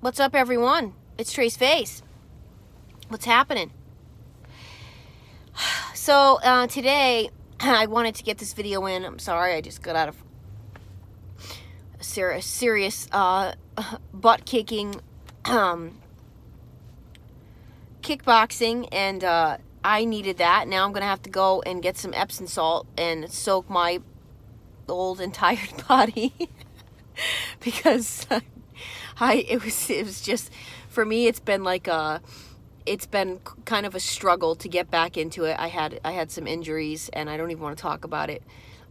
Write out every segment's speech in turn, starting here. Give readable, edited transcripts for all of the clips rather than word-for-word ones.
What's up, everyone? It's Trace Face. What's happening? So today I wanted to get this video in. I'm sorry, I just got out of a serious butt-kicking kickboxing, and I needed that. Now I'm gonna have to go and get some Epsom salt and soak my old and tired body because it was just, for me, it's been kind of a struggle to get back into it. I had some injuries, and I don't even want to talk about it,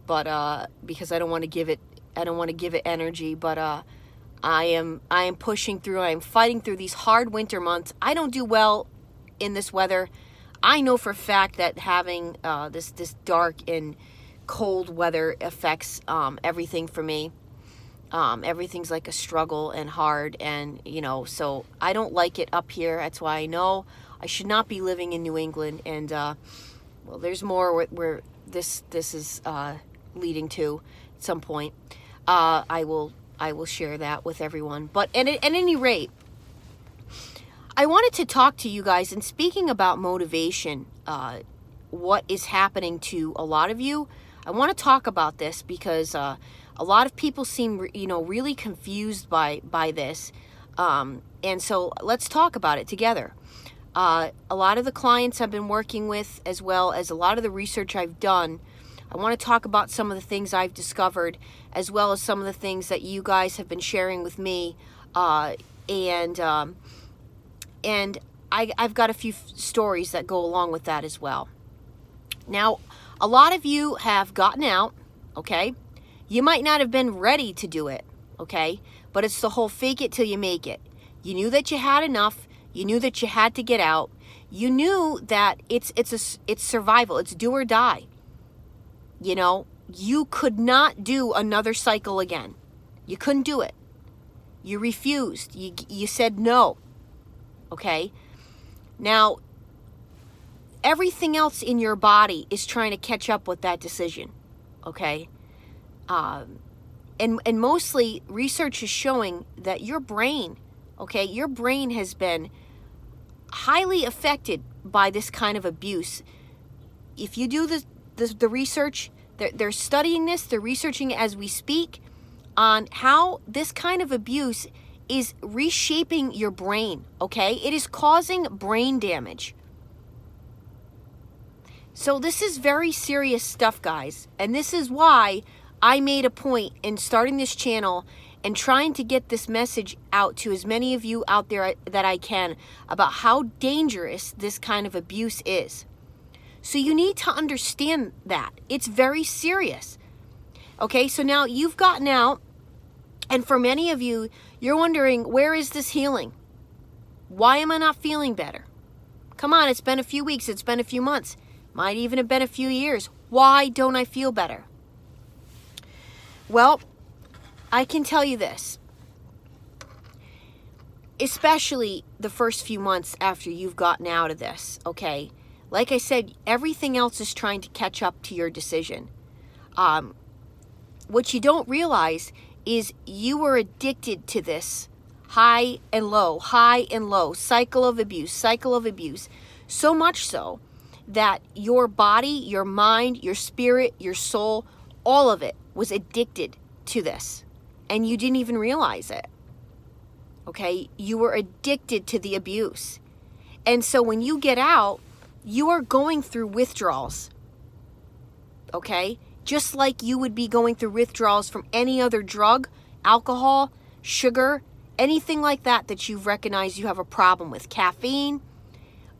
but because I don't want to give it energy. But I am pushing through. I am fighting through these hard winter months. I don't do well in this weather. I know for a fact that having this dark and cold weather affects everything for me. Everything's like a struggle and hard, and so I don't like it up here. That's why I know I should not be living in New England. And well, there's more where this is leading to at some point. I will share that with everyone. But at any rate, I wanted to talk to you guys, and speaking about motivation, what is happening to a lot of you. I want to talk about this because a lot of people seem, really confused by this. And so let's talk about it together. A lot of the clients I've been working with, as well as a lot of the research I've done, I want to talk about some of the things I've discovered, as well as some of the things that you guys have been sharing with me. And I've got a few stories that go along with that as well. Now, a lot of you have gotten out, okay? You might not have been ready to do it, okay? But it's the whole fake it till you make it. You knew that you had enough. You knew that you had to get out. You knew that it's survival. It's do or die. You could not do another cycle again. You couldn't do it. You refused. You said no, okay? Now, everything else in your body is trying to catch up with that decision, okay? And mostly research is showing that your brain, okay, your brain has been highly affected by this kind of abuse. If you do the research, they're studying this, they're researching it as we speak on how this kind of abuse is reshaping your brain, okay? It is causing brain damage. So this is very serious stuff, guys, and this is why I made a point in starting this channel and trying to get this message out to as many of you out there that I can about how dangerous this kind of abuse is. So you need to understand that. It's very serious. Okay, so now you've gotten out, and for many of you, you're wondering, where is this healing? Why am I not feeling better? Come on, it's been a few weeks, it's been a few months, might even have been a few years. Why don't I feel better? Well, I can tell you this, especially the first few months after you've gotten out of this, okay? Like I said, everything else is trying to catch up to your decision. What you don't realize is you were addicted to this high and low, cycle of abuse, so much so that your body, your mind, your spirit, your soul, all of it was addicted to this, and you didn't even realize it, okay? You were addicted to the abuse. And so when you get out, you are going through withdrawals, okay? Just like you would be going through withdrawals from any other drug, alcohol, sugar, anything like that you've recognized you have a problem with. Caffeine,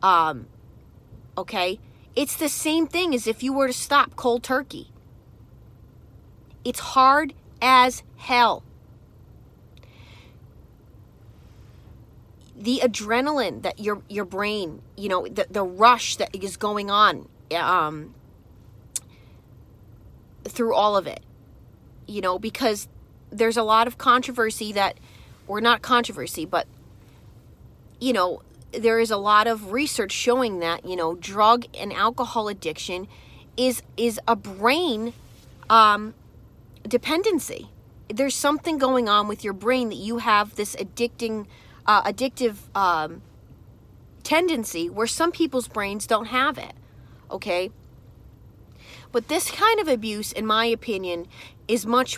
okay? It's the same thing as if you were to stop cold turkey. It's hard as hell. The adrenaline that your brain, the rush that is going on through all of it, because there's a lot of controversy or not controversy, but, there is a lot of research showing that, drug and alcohol addiction is a brain dependency. There's something going on with your brain that you have this addicting tendency where some people's brains don't have it, okay? But this kind of abuse, in my opinion, is much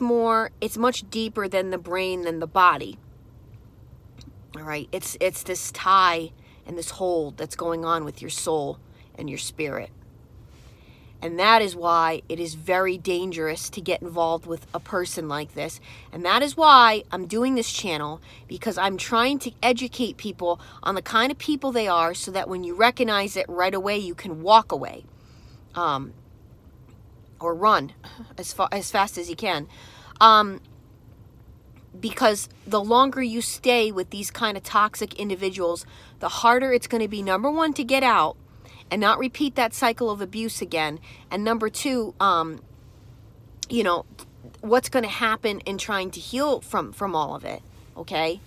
deeper than the brain, than the body. All right, it's this tie and this hold that's going on with your soul and your spirit. And that is why it is very dangerous to get involved with a person like this. And that is why I'm doing this channel, because I'm trying to educate people on the kind of people they are, so that when you recognize it right away, you can walk away. Or run as fast as you can. Because the longer you stay with these kind of toxic individuals, the harder it's going to be, number one, to get out and not repeat that cycle of abuse again. And number two, you know, what's going to happen in trying to heal from all of it, okay?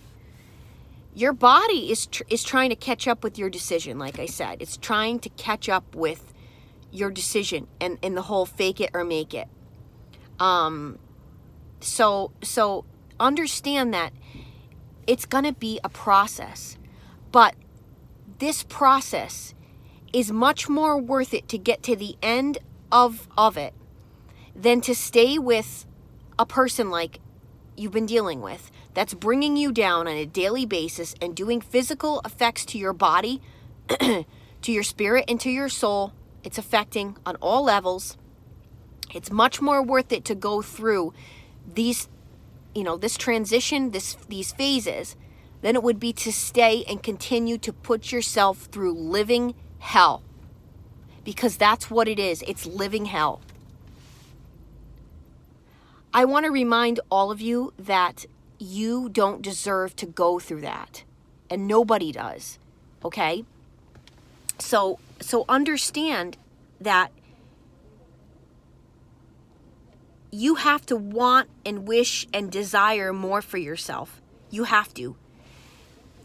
Your body is trying to catch up with your decision, like I said. It's trying to catch up with your decision and the whole fake it or make it. So understand that it's going to be a process, but this process is much more worth it to get to the end of it than to stay with a person like you've been dealing with, that's bringing you down on a daily basis and doing physical effects to your body, to your spirit, and to your soul. It's affecting on all levels. It's much more worth it to go through these, you know, this transition, these phases, than it would be to stay and continue to put yourself through living hell. Because that's what it is. It's living hell. I want to remind all of you that you don't deserve to go through that. And nobody does. Okay? So understand that you have to want and wish and desire more for yourself. You have to.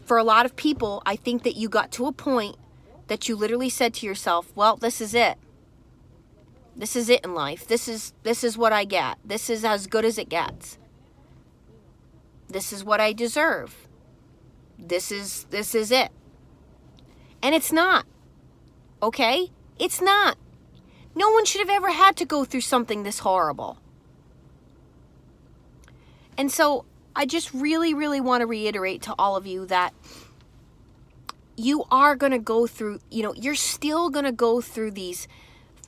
For a lot of people, I think that you got to a point that you literally said to yourself, well, this is it. This is it in life. This is what I get. This is as good as it gets. This is what I deserve. This is it. And it's not. Okay? It's not. No one should have ever had to go through something this horrible. And so I just really, really want to reiterate to all of you that you are going to go through, you know, you're still going to go through these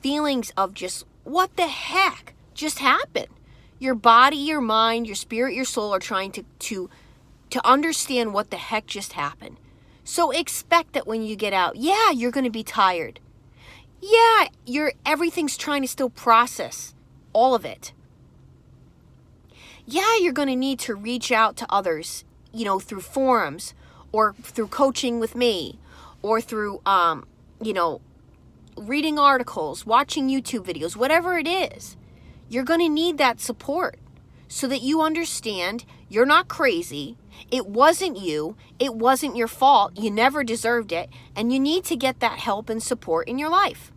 feelings of just, what the heck just happened? Your body, your mind, your spirit, your soul are trying to understand what the heck just happened. So expect that when you get out, yeah, you're going to be tired. Yeah, everything's trying to still process all of it. Yeah, you're going to need to reach out to others, you know, through forums or through coaching with me or through, you know, reading articles, watching YouTube videos, whatever it is. You're going to need that support so that you understand you're not crazy. It wasn't you. It wasn't your fault. You never deserved it. And you need to get that help and support in your life.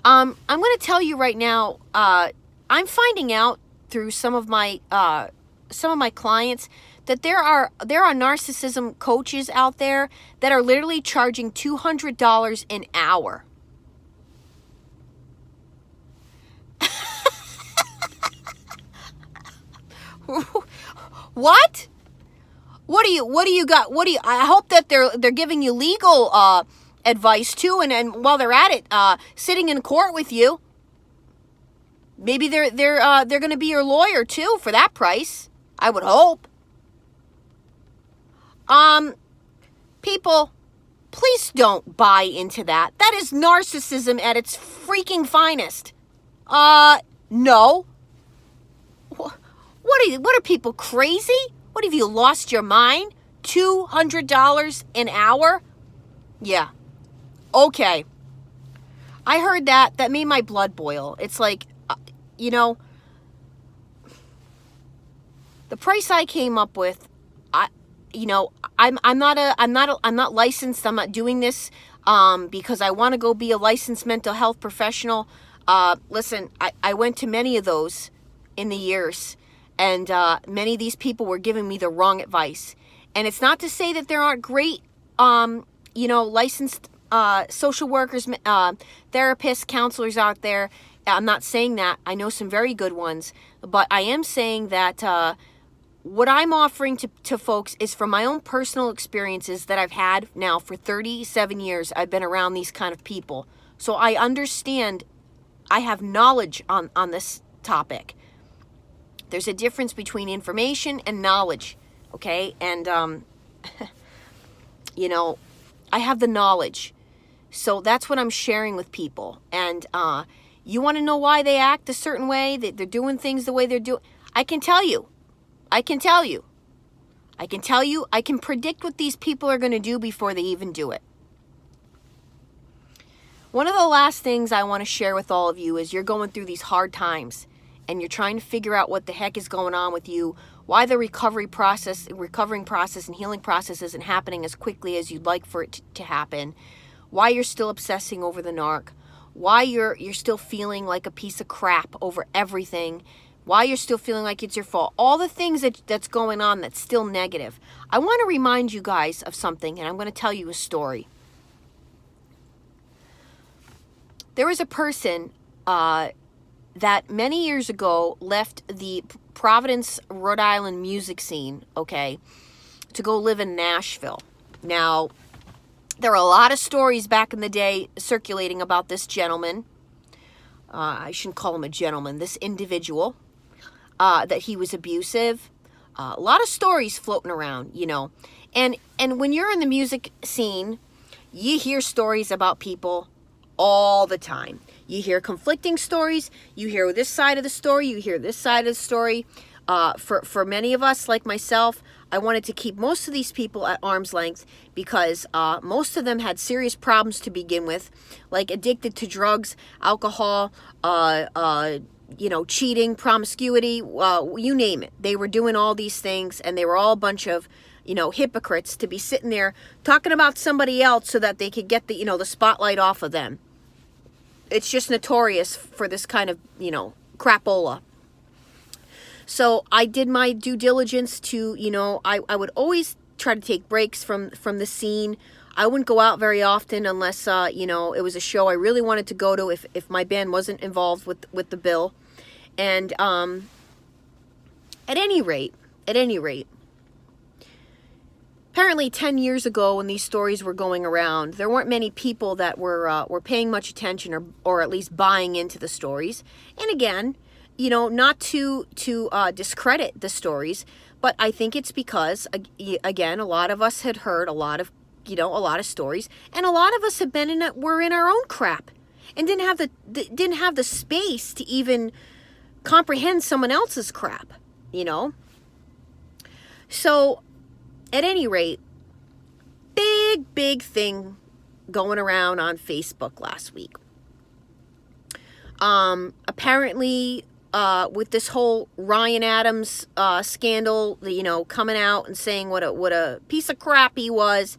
I'm going to tell you right now, I'm finding out through some of my clients that there are narcissism coaches out there that are literally charging $200 an hour. What? What do you got? I hope that they're giving you legal advice too, and while they're at it, sitting in court with you. Maybe they're going to be your lawyer too for that price. I would hope. People, please don't buy into that. That is narcissism at its freaking finest. No. What are people crazy? What, have you lost your mind? $200 an hour? Yeah. Okay. I heard that. That made my blood boil. It's like, you know, the price I came up with, I'm not licensed. I'm not doing this because I want to go be a licensed mental health professional. Listen, I went to many of those in the years, And many of these people were giving me the wrong advice. And it's not to say that there aren't great, licensed social workers, therapists, counselors out there. I'm not saying that. I know some very good ones. But I am saying that what I'm offering to folks is from my own personal experiences that I've had now for 37 years. I've been around these kind of people. So I understand, I have knowledge on this topic. There's a difference between information and knowledge, okay? And, I have the knowledge. So that's what I'm sharing with people. And you want to know why they act a certain way, that they're doing things the way they're doing? I can tell you. I can predict what these people are going to do before they even do it. One of the last things I want to share with all of you is you're going through these hard times and you're trying to figure out what the heck is going on with you, why the recovering process and healing process isn't happening as quickly as you'd like for it to happen, why you're still obsessing over the narc, why you're still feeling like a piece of crap over everything, why you're still feeling like it's your fault, all the things that's going on that's still negative. I want to remind you guys of something, and I'm going to tell you a story. There was a person that many years ago left the Providence, Rhode Island music scene, okay, to go live in Nashville. Now, there are a lot of stories back in the day circulating about this gentleman. I shouldn't call him a gentleman, this individual, that he was abusive. A lot of stories floating around, And when you're in the music scene, you hear stories about people all the time. You hear conflicting stories. You hear this side of the story. You hear this side of the story. For many of us, like myself, I wanted to keep most of these people at arm's length because most of them had serious problems to begin with, like addicted to drugs, alcohol, cheating, promiscuity, you name it. They were doing all these things, and they were all a bunch of, hypocrites to be sitting there talking about somebody else so that they could get the, the spotlight off of them. It's just notorious for this kind of, crapola. So I did my due diligence to, I would always try to take breaks from the scene. I wouldn't go out very often unless, it was a show I really wanted to go to if my band wasn't involved with the bill. And at any rate, apparently 10 years ago when these stories were going around, there weren't many people that were paying much attention or at least buying into the stories. And again, not to discredit the stories, but I think it's because, again, a lot of us had heard a lot of stories, and a lot of us had were in our own crap and didn't have the space to even comprehend someone else's crap, So, at any rate, big thing going around on Facebook last week. Apparently, with this whole Ryan Adams scandal, coming out and saying what a piece of crap he was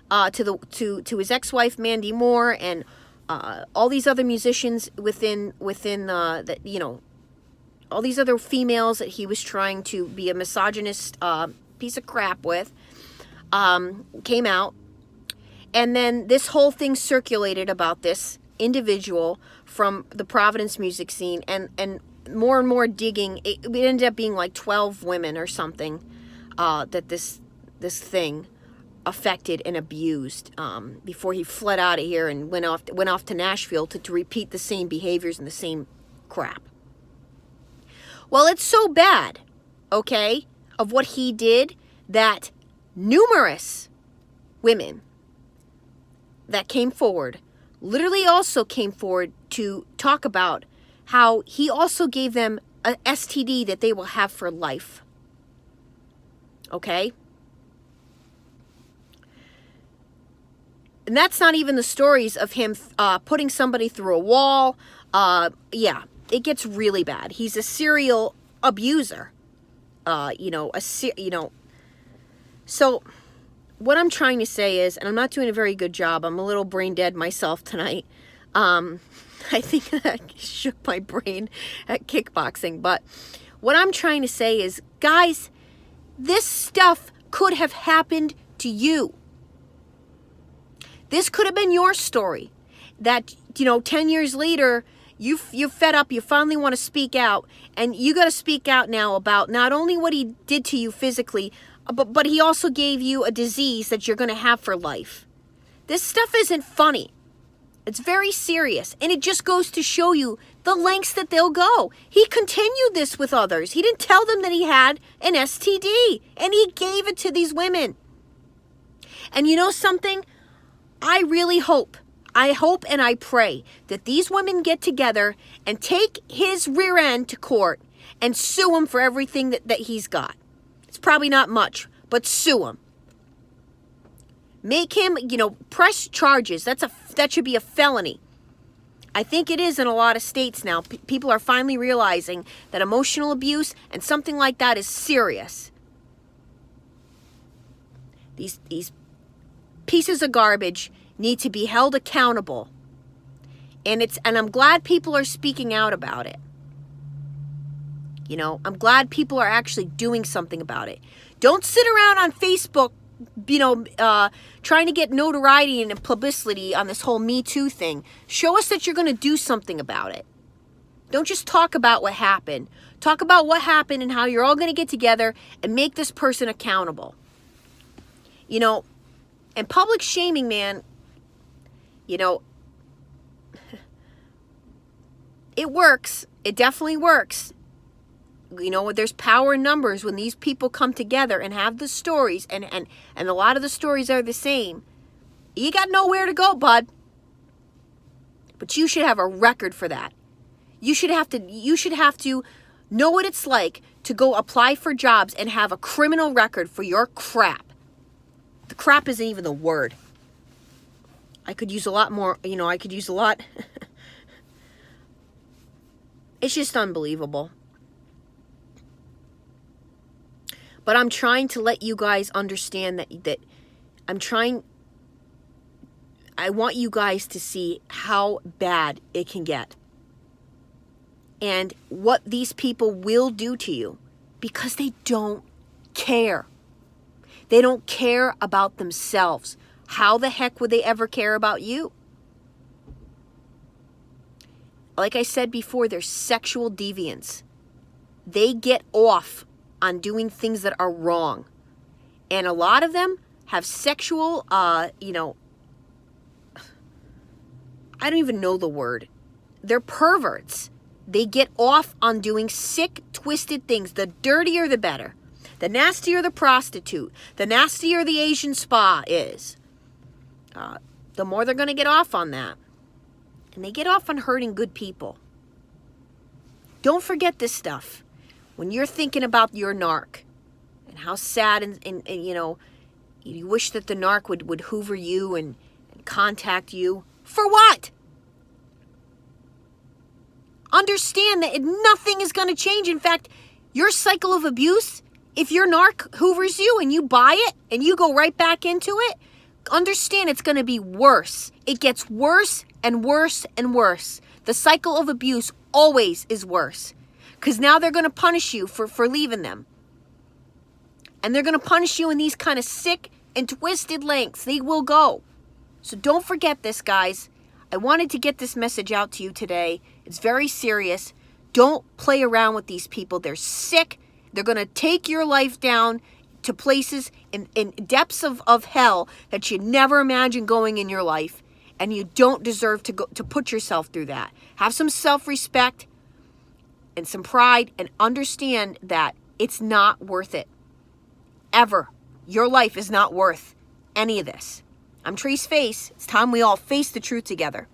to his ex-wife Mandy Moore and all these other musicians within all these other females that he was trying to be a misogynist piece of crap with, came out. And then this whole thing circulated about this individual from the Providence music scene, and more digging. It ended up being like 12 women or something that this thing affected and abused before he fled out of here and went off to Nashville to repeat the same behaviors and the same crap. Well, it's so bad, okay, of what he did that numerous women that came forward literally also came forward to talk about how he also gave them a STD that they will have for life. Okay? And that's not even the stories of him putting somebody through a wall. Yeah, it gets really bad. He's a serial abuser. So what I'm trying to say is, and I'm not doing a very good job, I'm a little brain dead myself tonight. I think I shook my brain at kickboxing, but what I'm trying to say is, guys, this stuff could have happened to you. This could have been your story. That, 10 years later, you're fed up, you finally want to speak out, and you got to speak out now about not only what he did to you physically, but he also gave you a disease that you're going to have for life. This stuff isn't funny. It's very serious, and it just goes to show you the lengths that they'll go. He continued this with others. He didn't tell them that he had an STD, and he gave it to these women. And you know something? I really hope and I pray that these women get together and take his rear end to court and sue him for everything that he's got. It's probably not much, but sue him. Make him, press charges. That should be a felony. I think it is in a lot of states now. People are finally realizing that emotional abuse and something like that is serious. These pieces of garbage need to be held accountable. And I'm glad people are speaking out about it. I'm glad people are actually doing something about it. Don't sit around on Facebook, trying to get notoriety and publicity on this whole Me Too thing. Show us that you're going to do something about it. Don't just talk about what happened. Talk about what happened and how you're all going to get together and make this person accountable. And public shaming, man, it works. It definitely works. There's power in numbers when these people come together and have the stories, and a lot of the stories are the same. You got nowhere to go, bud. But you should have a record for that. You should have to know what it's like to go apply for jobs and have a criminal record for your crap. The crap isn't even the word. I could use a lot more, I could use a lot. It's just unbelievable. But I'm trying to let you guys understand that I want you guys to see how bad it can get. And what these people will do to you, because they don't care. They don't care about themselves. How the heck would they ever care about you? Like I said before, they're sexual deviants. They get off on doing things that are wrong. And a lot of them have sexual, I don't even know the word. They're perverts. They get off on doing sick, twisted things. The dirtier, the better. The nastier the prostitute, the nastier the Asian spa is, the more they're going to get off on that. And they get off on hurting good people. Don't forget this stuff. When you're thinking about your narc and how sad and you wish that the narc would hoover you and contact you. For what? Understand that nothing is going to change. In fact, your cycle of abuse, if your narc hoovers you and you buy it and you go right back into it, understand it's going to be worse. It gets worse and worse and worse. The cycle of abuse always is worse. Because now they're going to punish you for leaving them. And they're going to punish you in these kind of sick and twisted lengths. They will go. So don't forget this, guys. I wanted to get this message out to you today. It's very serious. Don't play around with these people. They're sick. They're going to take your life down to places in depths of hell that you never imagined going in your life. And you don't deserve to put yourself through that. Have some self-respect and some pride, and understand that it's not worth it. Ever. Your life is not worth any of this. I'm Treese Face. It's time we all face the truth together.